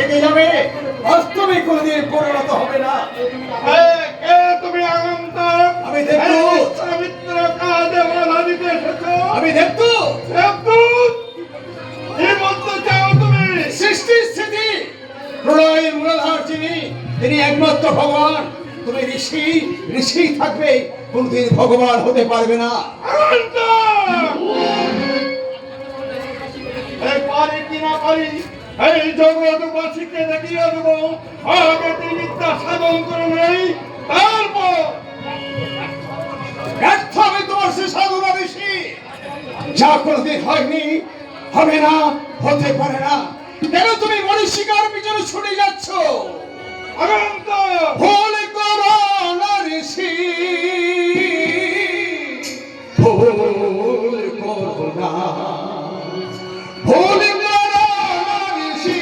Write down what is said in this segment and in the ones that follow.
থেকে যাবে, বাস্তবে কোনদিন পরিণত হবে না। তুমি আগন্তক, আমি দেবদূত। পবিত্র কাজে বাধা দিতে এসেছো। আমি দেবদূত। দেবদূত, কি বলতে চাও তুমি? সৃষ্টির স্থিতি প্রলয়ের মূলাধার যিনি, তিনি একমাত্র ভগবান। তুমি ঋষি, ঋষি থাকবে, কোনদিন ভগবান হতে পারবে না। পারি কি না পারি, এই জগৎবাসীকে দেখিয়ে দেবো আগে তিনি বিদ্যা সাধন করে নেই, তারপর ব্যর্থ হবে তোমার সে সাধনা ঋষি। যা কোনদিন হয়নি, হবে না, হতে পারে না। কেন তুমি মনীষিকার পিছনে ছুটে যাচ্ছ? ভুল করো না ঋষি, ভুল করো না, ভুল করো না ঋষি,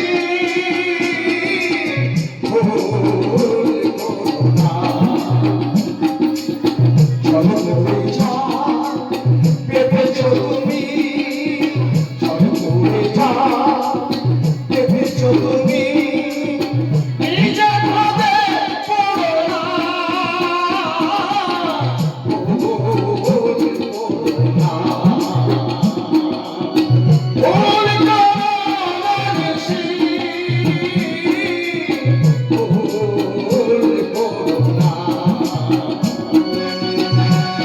ভুল করো না। চলো যা ভেবেছো তুমি, চলো যা ভেবেছো তুমি, নিজের ভাবে পড়ো না, ভুল করো না, ভুল করো না ঋষি, ভুল করো না।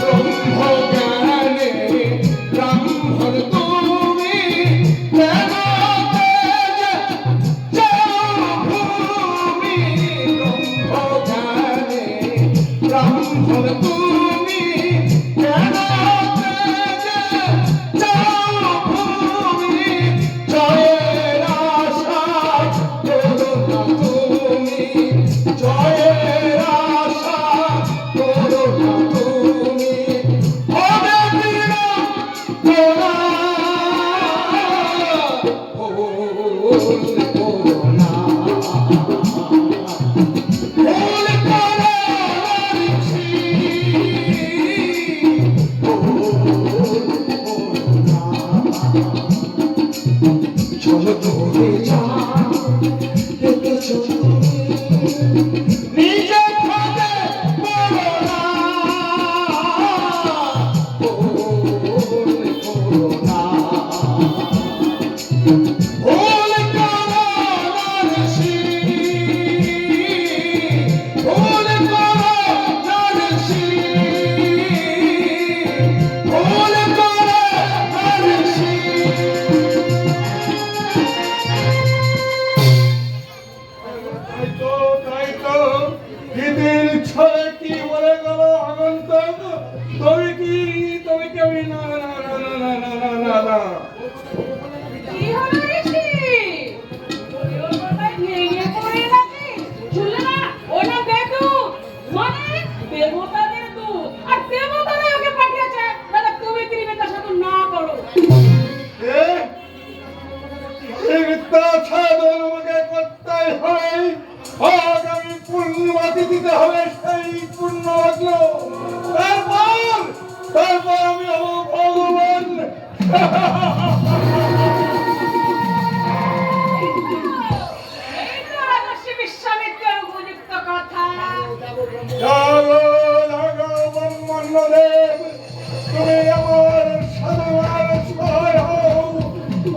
ব্রহ্মজ্ঞানে ব্রাহ্মণ তুমি, কেন তেজে যাও ভূমি? ব্রহ্মজ্ঞানে ব্রাহ্মণ তুমি, কেন তেজে যাও ভূমি? জয়ের আশা করো না তুমি, জয়ের আশা করো না তুমি, হবে বিনা গোনা, ভুল করো না, ভুল করো না ঋষি, ভুল করো না। চলো দূরে যা দেখেছো তুমি, নিজের ফাঁদে পড়ো না, ভুল করো না, ভুল করো না ঋষি, ভুল করো না ঋষি, ভুল করো না ঋষি। তাই তো দিদির ছলে কি বলে গেল আগন্তক, তবে কি আমি না না না না না না না না না। কি হলো ঋষি? ওর মাথায় ভেঙে পড়ে নাকি? শুনলে না? ওটা দেবদূত, মানে দেবতাদের দূত। আর দেবতারাই ওকে পাঠিয়েছে, দাদা তুমি ত্রিবেতা সাধন না করো। এই বিদ্যা সাধন আমাকে করতেই হবে, আগামী পূর্ণিমাতে দিতে হবে সেই পূর্ণ লগ্ন, তারপর আমি হব ভগবান। এই তো রাজর্ষি বিশ্বামিত্রের উপযুক্ত কথা। জাগো জাগো ব্রহ্মাণ্ডদেব, তুমি আমার সাধনার সহায় হও,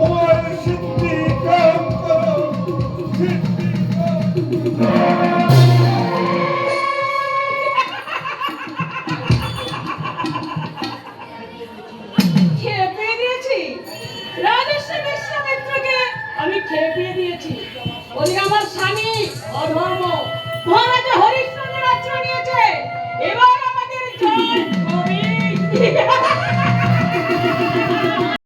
আমার সিদ্ধি কাম করো, সিদ্ধি খেপিয়ে দিয়েছি রাজর্ষি বিশ্বামিত্রকে, আমি খেপিয়ে দিয়েছি। বলি আমার স্বামী অধর্ম, মহারাজা হরিশ্চন্দ্র রাজ্য নিয়েছে, এবার